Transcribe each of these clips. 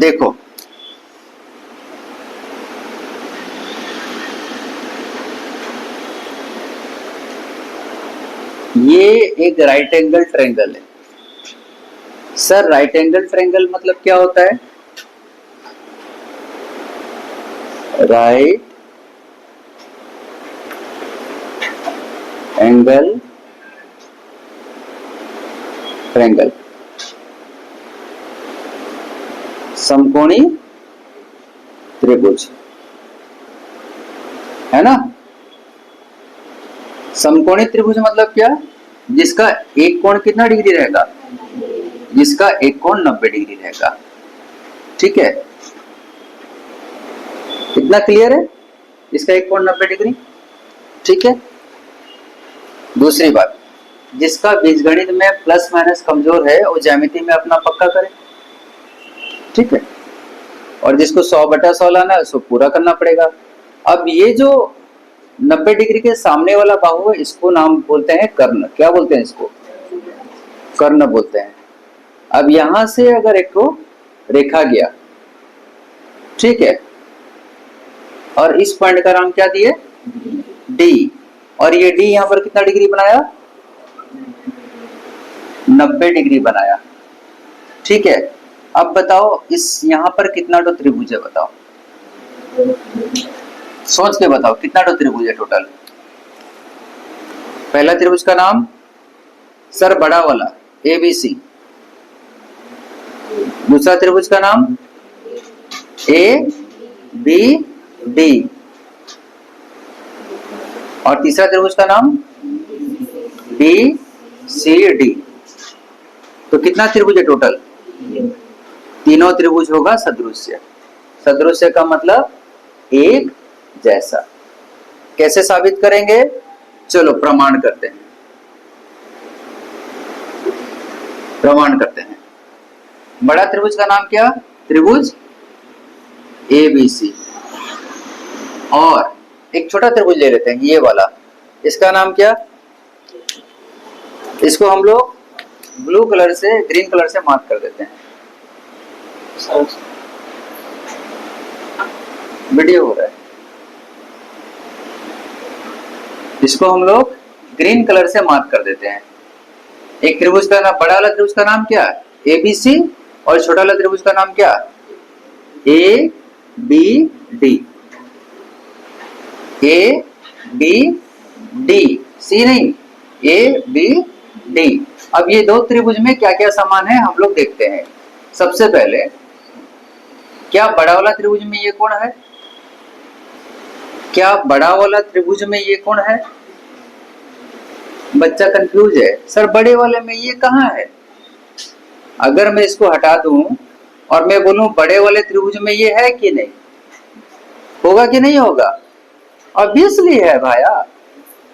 देखो ये एक राइट एंगल ट्रायंगल है। सर राइट एंगल ट्रायंगल मतलब क्या होता है? राइट एंगल ट्रायंगल, समकोणी त्रिभुज, है ना। समकोणी त्रिभुज मतलब क्या? जिसका एक कोण कितना डिग्री रहेगा? जिसका एक कोण 90 डिग्री रहेगा। ठीक है, कितना क्लियर है? इसका एक कोण 90 डिग्री। ठीक है, दूसरी बात, जिसका बीजगणित में प्लस माइनस कमजोर है वो ज्यामिति में अपना पक्का करे। ठीक है, और जिसको 100/100 लाना है उसको पूरा करना पड़ेगा। अब ये जो 90 डिग्री के सामने वाला बाहु है इसको नाम बोलते हैं कर्ण। क्या बोलते हैं इसको? कर्ण बोलते हैं। अब यहां से अगर एक को रेखा गया, ठीक है, और इस पॉइंट का नाम क्या दिए? डी, और ये डी यहां पर कितना डिग्री बनाया? 90 डिग्री बनाया। ठीक है, अब बताओ इस यहां पर कितना तो त्रिभुज है? बताओ, सोच के बताओ कितना तो त्रिभुज है टोटल। पहला त्रिभुज का नाम सर बड़ा वाला ABC, दूसरा त्रिभुज का नाम ABD, और तीसरा त्रिभुज का नाम BCD। तो कितना त्रिभुज है टोटल? तीनों त्रिभुज होगा सदृश्य। सदृश्य का मतलब एक जैसा। कैसे साबित करेंगे? चलो प्रमाण करते हैं। प्रमाण करते हैं। बड़ा त्रिभुज का नाम क्या? त्रिभुज ABC, और एक छोटा त्रिभुज ले लेते हैं ये वाला, इसका नाम क्या? इसको हम लोग ब्लू कलर से ग्रीन कलर से मार्क कर देते हैं। वीडियो हो रहा है, इसको हम लोग ग्रीन कलर से मार्क कर देते हैं। एक त्रिभुज का नाम, बड़ा वाला त्रिभुज का नाम क्या? ABC, और छोटा वाला त्रिभुज का नाम क्या? ABD। ABD, C नहीं, ABD। अब ये दो त्रिभुज में क्या क्या समान है हम लोग देखते हैं। सबसे पहले, क्या बड़ा वाला त्रिभुज में ये कोण है? क्या बड़ा वाला त्रिभुज में ये कोण है? बच्चा कंफ्यूज है, सर बड़े वाले में ये कहाँ है? अगर मैं इसको हटा दूं और मैं बोलूं बड़े वाले त्रिभुज में ये है कि नहीं, होगा कि नहीं होगा? ऑब्वियसली है भाया,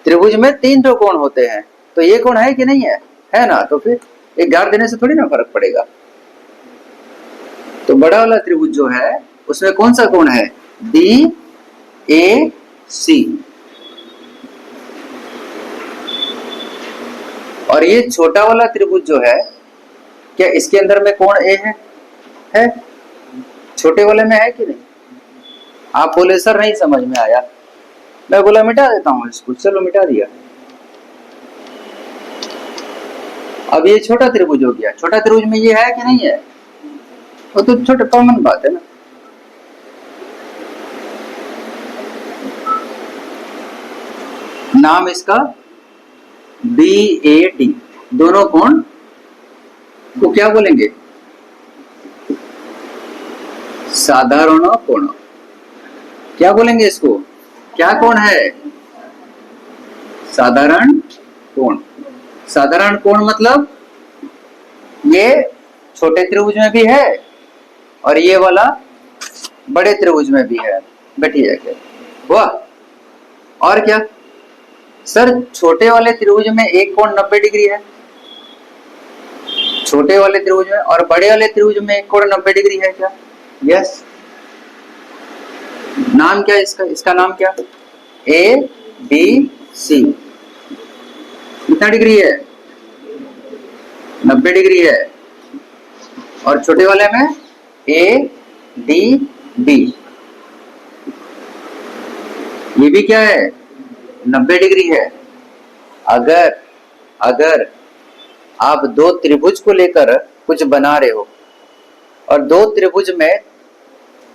त्रिभुज में 3 तो कोण होते हैं, तो ये कोण है कि नहीं है? है ना, तो फिर 11 देने से थोड़ी ना फर्क पड़ेगा। तो बड़ा वाला त्रिभुज जो है उसमें कौन सा कोण है? BAC। और ये छोटा वाला त्रिभुज जो है, क्या इसके अंदर में कोण A है? छोटे वाले में है कि नहीं? आप बोले सर नहीं समझ में आया। मैं बोला मिटा देता हूं इसको, चलो मिटा दिया। अब ये छोटा त्रिभुज हो गया। छोटा त्रिभुज में ये है कि नहीं है? वो तो छोटे कॉमन बात है ना। नाम इसका BAD। दोनों कोण को क्या बोलेंगे? साधारण कोण। क्या बोलेंगे इसको? क्या कोण है? साधारण कोण। साधारण कोण मतलब ये छोटे त्रिभुज में भी है और ये वाला बड़े त्रिभुज में भी है। बैठिए क्या हुआ? और क्या सर, छोटे वाले त्रिभुज में एक कोण 90 डिग्री है, छोटे वाले त्रिभुज में, और बड़े वाले त्रिभुज में एक कोण 90 डिग्री है क्या? यस। नाम क्या इसका? इसका नाम क्या? ABC। कितना डिग्री है? 90 डिग्री है। और छोटे वाले में डी बी, ये भी क्या है 90 डिग्री है। अगर अगर आप दो त्रिभुज को लेकर कुछ बना रहे हो और दो त्रिभुज में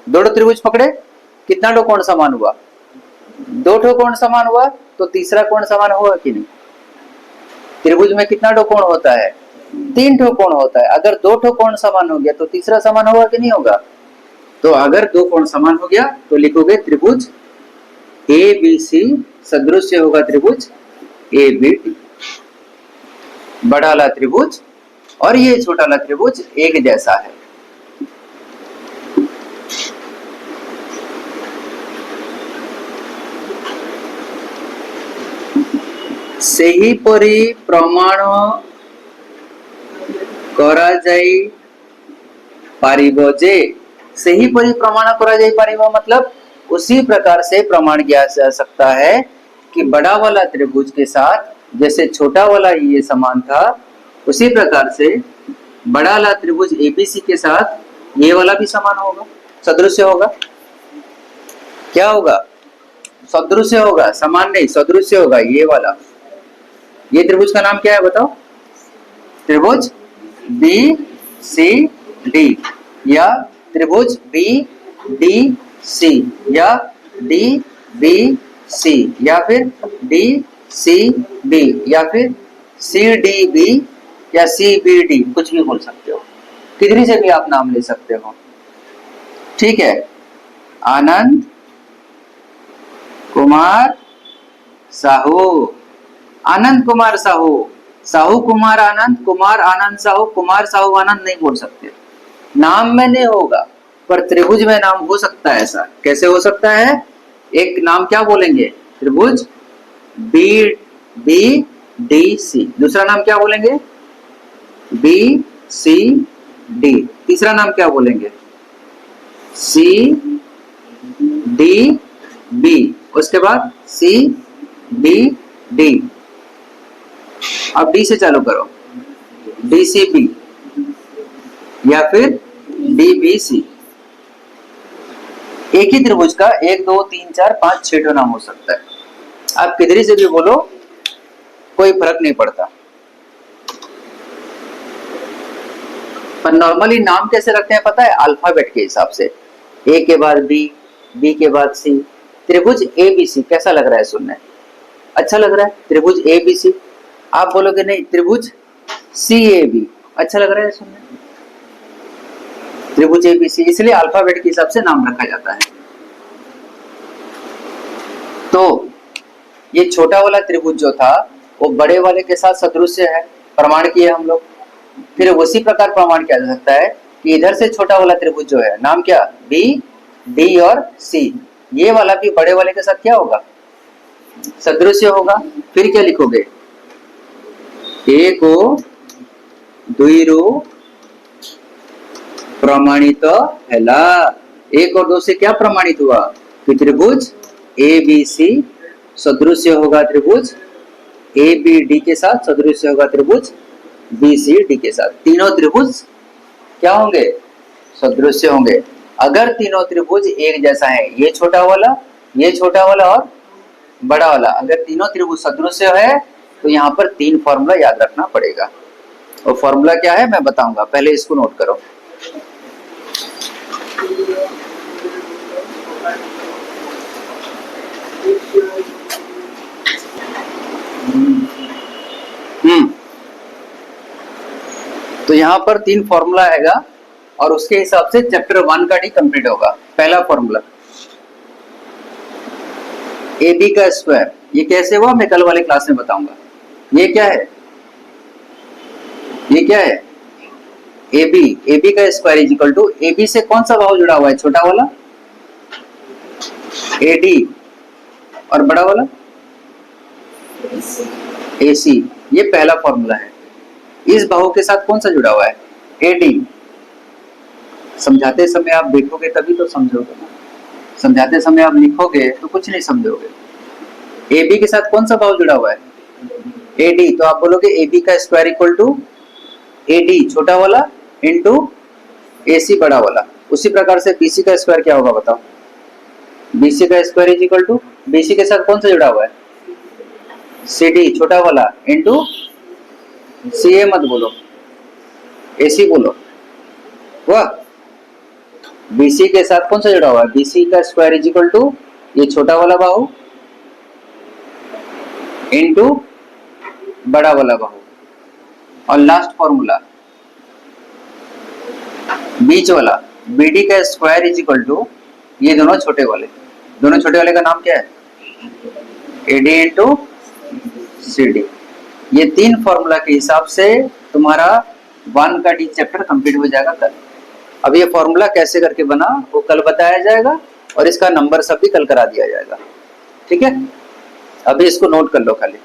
दो त्रिभुज पकड़े, कितना ठो कोण समान हुआ? दो ठो कोण समान हुआ, तो तीसरा कोण समान होगा कि नहीं? त्रिभुज में कितना ठो कोण होता है? 3 ठो कोण होता है। अगर दो ठो कोण समान हो गया तो तीसरा समान होगा कि नहीं होगा? तो अगर दो कोण समान हो गया तो लिखोगे त्रिभुज ए बी सी सदृश्य होगा त्रिभुज ए बी डी। बड़ा वाला त्रिभुज और ये छोटा वाला त्रिभुज एक जैसा है। सेही परी प्रमाण करा जाई पारिबो जे, सेही परी प्रमाण करा जाई पारिबो मतलब उसी प्रकार से प्रमाण किया जा सकता है कि बड़ा वाला त्रिभुज के साथ जैसे छोटा वाला ये समान था, उसी प्रकार से बड़ा वाला त्रिभुज एबीसी के साथ ये वाला भी समान होगा, सदृश्य होगा। क्या होगा? सदृश्य होगा, समान नहीं सदृश्य होगा। ये वाला, ये त्रिभुज का नाम क्या है बताओ? त्रिभुज बी सी डी, या त्रिभुज बी डी सी, या डी बी सी, या फिर डी सी बी, या फिर सी डी बी, या सी बी डी, कुछ भी बोल सकते हो, किधरी से भी आप नाम ले सकते हो। ठीक है। आनंद कुमार साहू, आनंद कुमार साहू, साहू कुमार आनंद, कुमार आनंद साहू, कुमार साहू आनंद नहीं बोल सकते, नाम में नहीं होगा, पर त्रिभुज में नाम हो सकता है। ऐसा कैसे हो सकता है? एक नाम क्या बोलेंगे? त्रिभुज बी बी डी सी, दूसरा नाम क्या बोलेंगे? बी सी डी, तीसरा नाम क्या बोलेंगे? सी डी बी, उसके बाद सी बी डी। अब डी से चालू करो, डी सी बी या फिर डी बी सी। एक ही त्रिभुज का 1 2 3 4 5 6 नाम हो सकता है। आप किधरी से भी बोलो, कोई फर्क नहीं पड़ता। पर नॉर्मली नाम कैसे रखते हैं पता है? अल्फाबेट के हिसाब से, ए के बाद बी, बी के बाद सी। त्रिभुज ए बी सी कैसा लग रहा है सुनने? अच्छा लग रहा है त्रिभुज ए बी सी। आप बोलोगे नहीं त्रिभुज सी ए बी, अच्छा लग रहा है सुनने? त्रिभुज ए बी सी, इसलिए अल्फाबेट के हिसाब से नाम रखा जाता है। तो ये छोटा वाला त्रिभुज जो था वो बड़े वाले के साथ सदृश्य है, प्रमाण किए हम लोग। फिर उसी प्रकार प्रमाण किया जा सकता है कि इधर से छोटा वाला त्रिभुज जो है, नाम क्या? बी डी और सी, ये वाला भी बड़े वाले के साथ क्या होगा? सदृश्य होगा। फिर क्या लिखोगे? ए को दुईरु प्रमाणित हैला, एक और दो से क्या प्रमाणित हुआ कि त्रिभुज ए बी सी सदृश्य होगा त्रिभुज ए बी डी के साथ, सदृश्य होगा त्रिभुज बी सी डी के साथ। तीनों त्रिभुज क्या होंगे? सदृश्य होंगे। अगर तीनों त्रिभुज एक जैसा है, ये छोटा वाला और बड़ा वाला, अगर तीनों त्रिभुज सदृश्य है तो यहाँ पर 3 फॉर्मूला याद रखना पड़ेगा। और फॉर्मूला क्या है मैं बताऊंगा, पहले इसको नोट करो। तो यहाँ पर 3 फॉर्मूला आएगा और उसके हिसाब से चैप्टर 1 का डी कंप्लीट होगा। पहला फॉर्मूला ए बी का स्क्वायर, ये कैसे हुआ मैं कल वाले क्लास में बताऊंगा। ये क्या है? ये क्या है? ए बी का square is equal to, A B से कौन सा बाहु जुड़ा हुआ है? छोटा वाला ए डी और बड़ा वाला ए सी, ये पहला फॉर्मूला है। इस बाहु के साथ कौन सा जुड़ा हुआ है? A D. समझाते समय आप देखोगे तभी तो समझोगे ना, समझाते समय आप लिखोगे तो कुछ नहीं समझोगे। ए बी के साथ कौन सा बाहु जुड़ा हुआ है? A D. तो आप बोलोगे ए बी का square equal to A D छोटा वाला इंटू ए सी बड़ा वाला। उसी प्रकार से बीसी का स्क्वायर क्या होगा बताओ? बीसी का square is equal to, BC के साथ कौन सा जुड़ा हुआ है? CD छोटा वाला इंटू CA मत बोलो, AC बोलो। वाह, BC के साथ कौन सा जुड़ा हुआ है? BC का स्क्वायर इज इक्वल टू ये छोटा वाला बाहु इंटू बड़ा वाला बाहु, और लास्ट फॉर्मूला बीच वाला BD का स्क्वायर इज इक्वल टू ये दोनों छोटे वाले, दोनों छोटे वाले का नाम क्या है? AD into CD। ये तीन फॉर्मूला के हिसाब से तुम्हारा 1 का D चैप्टर कंप्लीट हो जाएगा कल। अब ये फॉर्मूला कैसे करके बना वो कल बताया जाएगा, और इसका नंबर सब भी कल करा दिया जाएगा, ठीक है? अभी इसको नोट कर लो खाली।